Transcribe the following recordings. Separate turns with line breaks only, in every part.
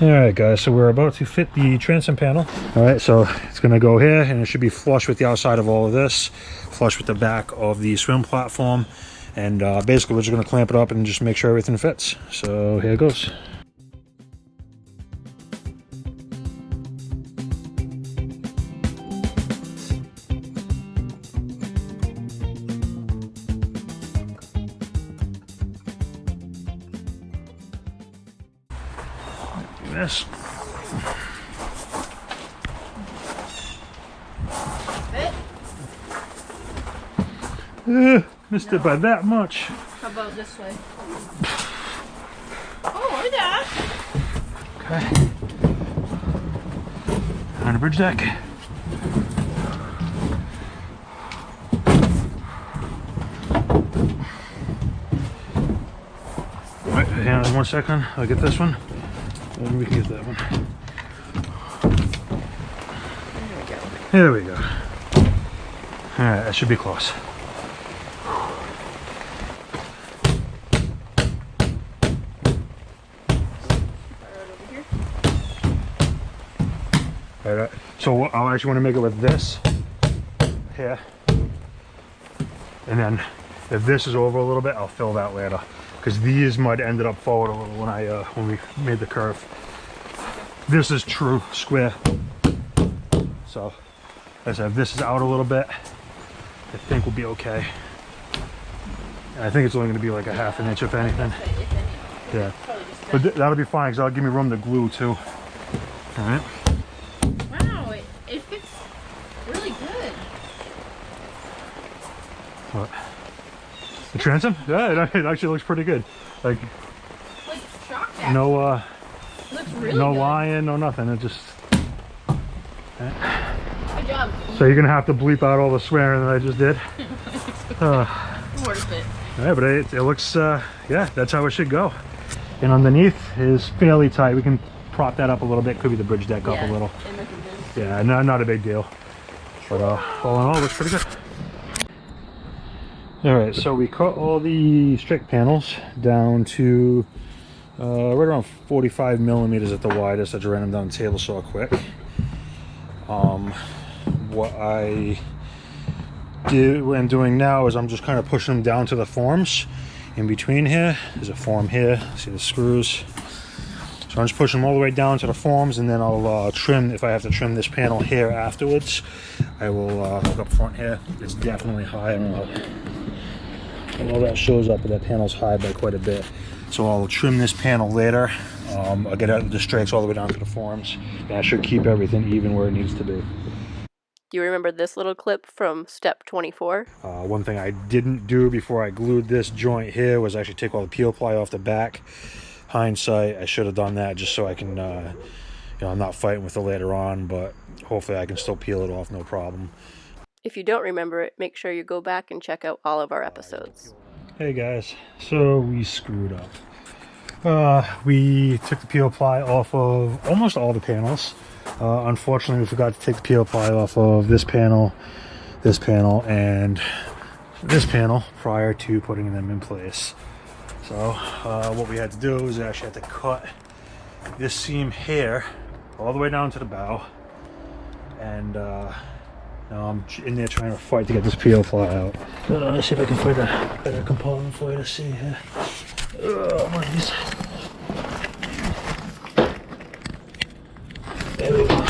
Alright guys, so we're about to fit the transom panel. Alright, so it's going to go here and it should be flush with the outside of all of this, flush with the back of the swim platform, and basically we're just going to clamp it up and just make sure everything fits. So here it goes. This. Missed it by that much.
How about this way? Oh, or that.
Okay. On the bridge deck. Alright, hang on 1 second. I'll get this one. And we can get that one. There we go. Alright, that should be close. Alright, so I actually want to make it with this here. And then if this is over a little bit, I'll fill that later. Because these mud ended up forward a little when we made the curve. This is true square. So, as I said, if this is out a little bit, I think we'll be okay. And I think it's only going to be like a half an inch, if anything. Yeah, but that'll be fine because that'll give me room to glue too. All right.
Wow, it fits really good.
What? The transom? Yeah, it actually looks pretty good. Like
shocked at
no
looks really
no
good.
lion, no nothing. It just
Good job.
So you're gonna have to bleep out all the swearing that I just did.
Worth it.
Yeah, but it looks yeah, that's how it should go. And underneath is fairly tight. We can prop that up a little bit. Could be the bridge deck up a little. Yeah, not a big deal. But all in all, it looks pretty good. Alright, so we cut all the straight panels down to right around 45 millimeters at the widest. I just ran them down the table saw quick. What I am doing now is I'm just kind of pushing them down to the forms in between here. There's a form here, see the screws. So I'm just pushing them all the way down to the forms, and then I'll trim, if I have to trim this panel here afterwards, I will look up front here. It's definitely high. I know that shows up, but that panel's high by quite a bit. So I'll trim this panel later. I'll get out the strakes all the way down to the forms. And I should keep everything even where it needs to be.
Do you remember this little clip from step 24?
One thing I didn't do before I glued this joint here was actually take all the peel ply off the back. Hindsight, I should have done that just so I can, you know, I'm not fighting with it later on, but hopefully I can still peel it off, no problem.
If you don't remember it, make sure you go back and check out all of our episodes.
Hey guys, so we screwed up. We took the peel ply off of almost all the panels. Unfortunately, we forgot to take the peel ply off of this panel, and this panel prior to putting them in place. So what we had to do is actually had to cut this seam here all the way down to the bow, and now I'm in there trying to fight to get this peel ply out. Let's see if I can find a better component for you to see here. One of these. There we go.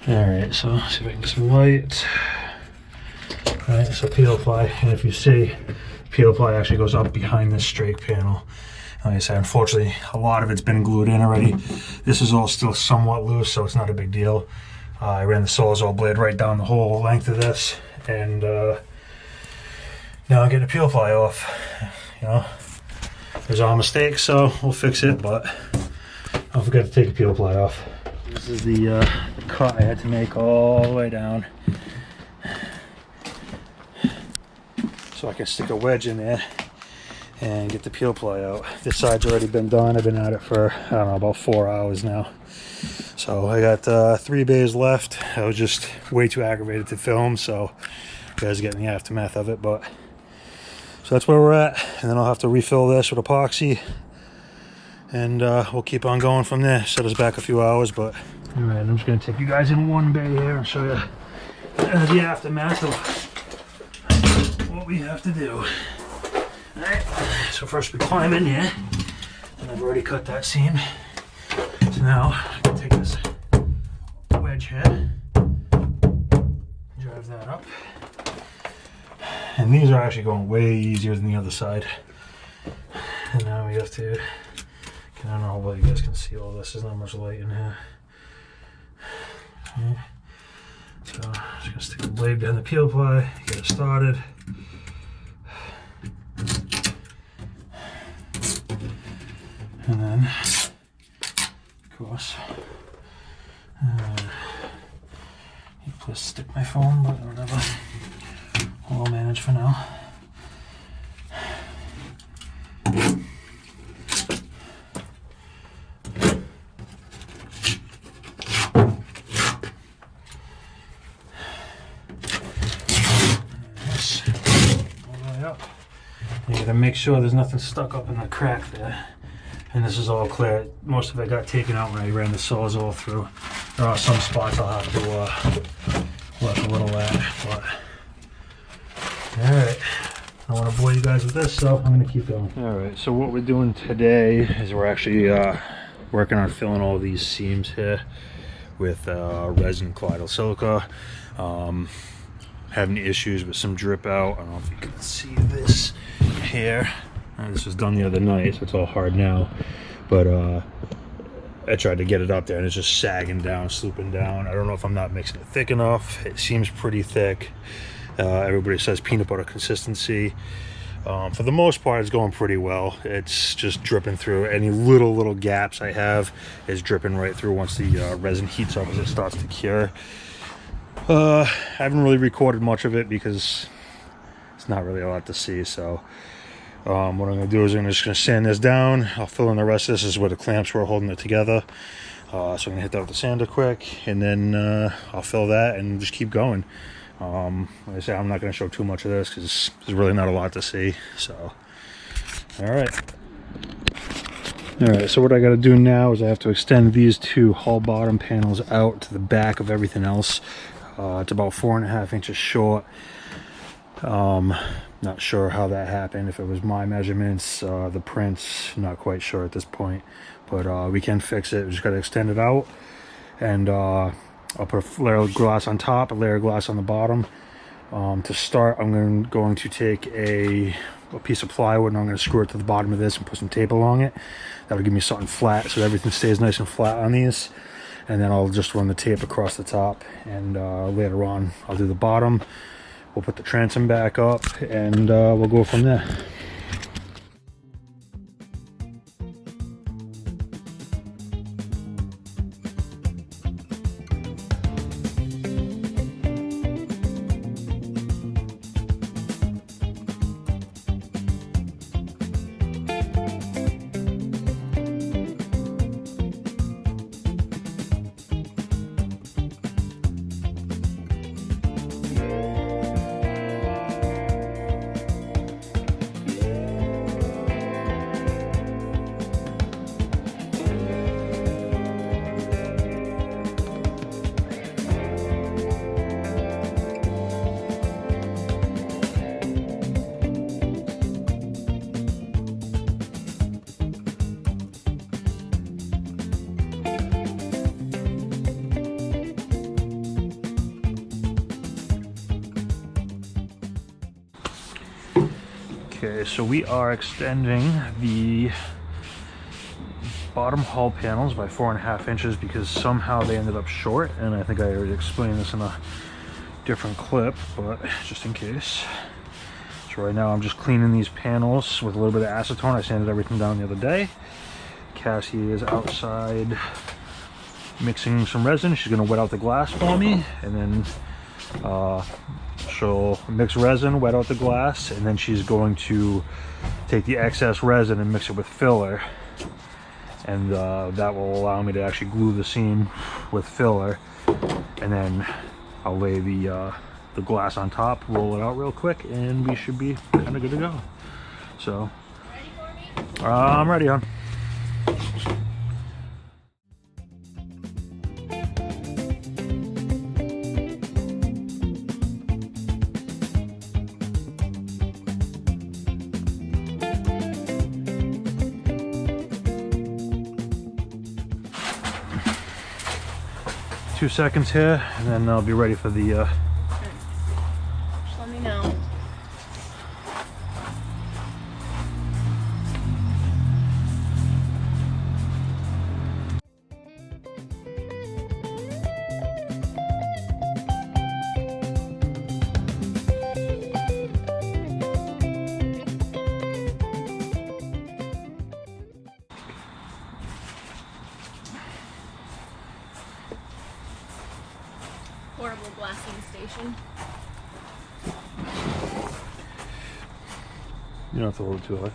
Alright, so let's see if I can get some light. Alright, so peel ply, and if you see, peel ply actually goes up behind this strake panel. Like I said, unfortunately, a lot of it's been glued in already. This is all still somewhat loose, so it's not a big deal. I ran the Sawzall blade right down the whole length of this, and now I'm getting the peel ply off. You know, there's all mistakes, so we'll fix it, but don't forget to take the peel ply off. This is the cut I had to make all the way down, so I can stick a wedge in there and get the peel ply out. This side's already been done. I've been at it for, I don't know, about 4 hours now. So I got 3 bays left. I was just way too aggravated to film, so you guys are getting the aftermath of it. But so So that's where we're at, and then I'll have to refill this with epoxy, and we'll keep on going from there. Set us back a few hours, but all right, I'm just gonna take you guys in one bay here and show you the aftermath of what we have to do. All right, so first we climb in here, and I've already cut that seam. So now I can take this wedge here, drive that up. And these are actually going way easier than the other side. And now we have to, I don't know how you guys can see all this. There's not much light in here. Okay. So I'm just gonna stick the blade behind the peel ply, get it started. And then, of course, please stick my phone, but whatever. I'll manage for now. This all the way up. You gotta make sure there's nothing stuck up in the crack there. And this is all clear. Most of it got taken out when I ran the Sawzall through. There are some spots I'll have to work a little at, but alright. I don't want to bore you guys with this, so I'm going to keep going. Alright, so what we're doing today is we're actually working on filling all these seams here with resin colloidal silica. Having issues with some drip out. I don't know if you can see this here. This was done the other night, so it's all hard now. But I tried to get it up there and it's just sagging down, slooping down. I don't know if I'm not mixing it thick enough. It seems pretty thick. Everybody says peanut butter consistency. For the most part, it's going pretty well. It's just dripping through. Any little gaps I have is dripping right through once the resin heats up as it starts to cure. I haven't really recorded much of it because it's not really a lot to see, so what I'm going to do is I'm just going to sand this down. I'll fill in the rest of this. This is where the clamps were holding it together. So I'm going to hit that with the sander quick, and then I'll fill that and just keep going. Like I said, I'm not going to show too much of this because there's really not a lot to see. So, all right, so what I got to do now is I have to extend these two hull bottom panels out to the back of everything else. It's about 4.5 inches short. Not sure how that happened, if it was my measurements, the prints, not quite sure at this point, but we can fix it. We just got to extend it out, and I'll put a layer of glass on top, a layer of glass on the bottom. To start, I'm going to take a piece of plywood and I'm going to screw it to the bottom of this and put some tape along it. That'll give me something flat so everything stays nice and flat on these. And then I'll just run the tape across the top, and later on I'll do the bottom. We'll put the transom back up, and we'll go from there. Okay, so we are extending the bottom hull panels by 4.5 inches because somehow they ended up short, and I think I already explained this in a different clip, but just in case. So right now I'm just cleaning these panels with a little bit of acetone. I sanded everything down the other day. Cassie is outside mixing some resin. She's gonna wet out the glass for me, and then she'll mix resin, wet out the glass, and then she's going to take the excess resin and mix it with filler, and that will allow me to actually glue the seam with filler, and then I'll lay the the glass on top, roll it out real quick, and we should be kind of good to go. So,
Ready for me?
I'm ready, hon. Two seconds here, and then I'll be ready for the
Just let me know. Portable glassing station.
You don't have to hold it too high.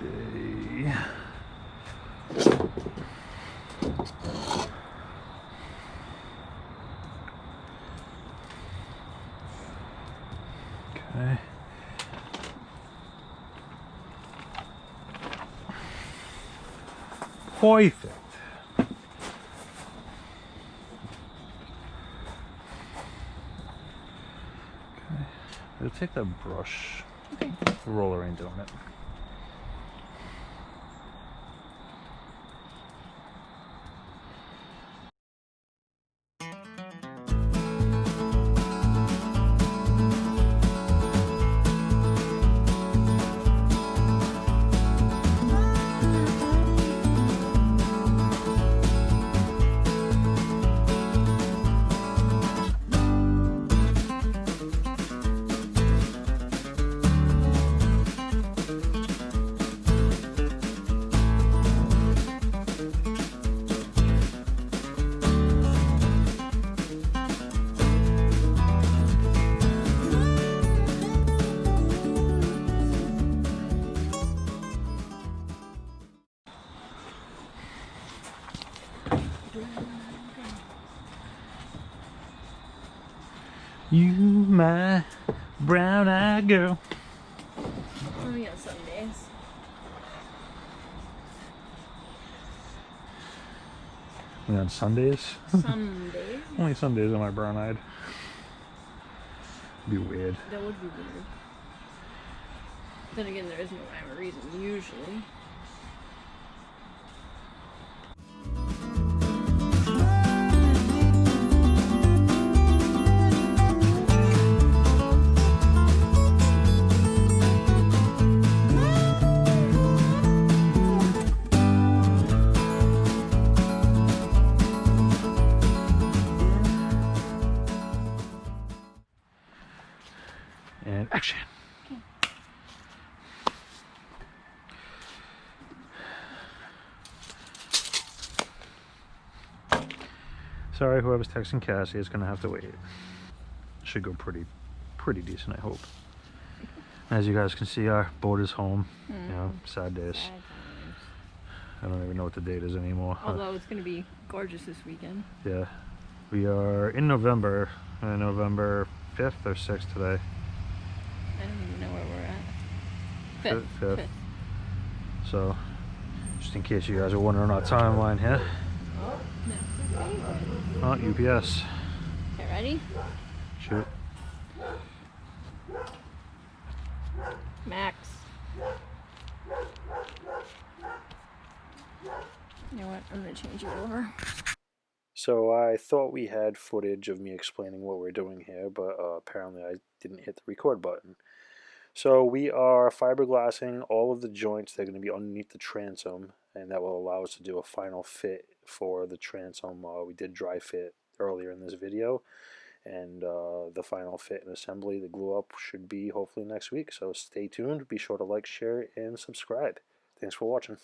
Day. Okay. Perfect. Okay. We'll take that brush.
Okay.
The roller ain't doing it. You, my brown-eyed girl.
Only on Sundays.
Only on Sundays?
Sundays?
Only Sundays am I brown-eyed. Be weird.
That would be weird. Then again, there is no rhyme or reason, usually.
And action. Sorry, whoever's texting Cassie is gonna have to wait. Should go pretty decent, I hope. As you guys can see, our boat is home. You know, sad days. I don't even know what the date is anymore.
Although it's going to be gorgeous this weekend.
Yeah, we are in November, November 5th or 6th today.
I don't even know where we're at.
Fifth.
Fifth.
So, just in case you guys are wondering our timeline here.
Oh, no.
Oh, UPS.
Okay, ready?
Shoot.
Max. You know what? I'm going to change it over.
So I thought we had footage of me explaining what we're doing here, but apparently I didn't hit the record button. So we are fiberglassing all of the joints that are going to be underneath the transom, and that will allow us to do a final fit for the transom. We did dry fit earlier in this video, and the final fit and assembly, the glue up, should be hopefully next week. So stay tuned, be sure to like, share, and subscribe. Thanks for watching.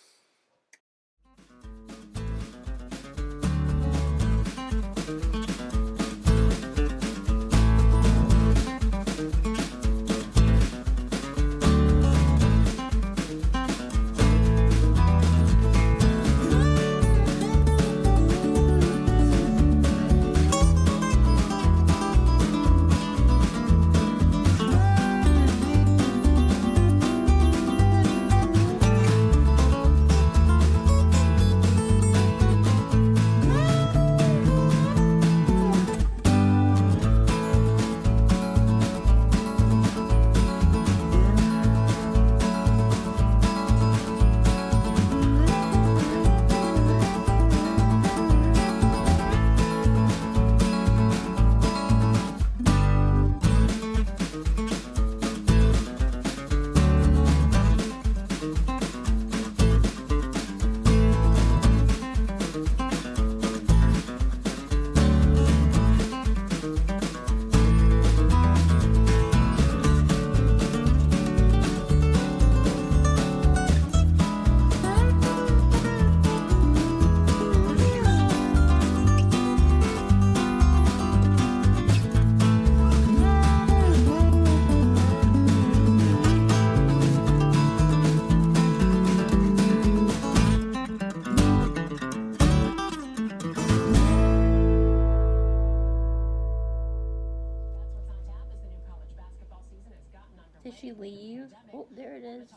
you. Oh, there it is.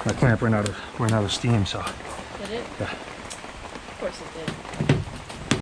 My clamp ran out of steam, so
Did it?
yeah.
Of course it did.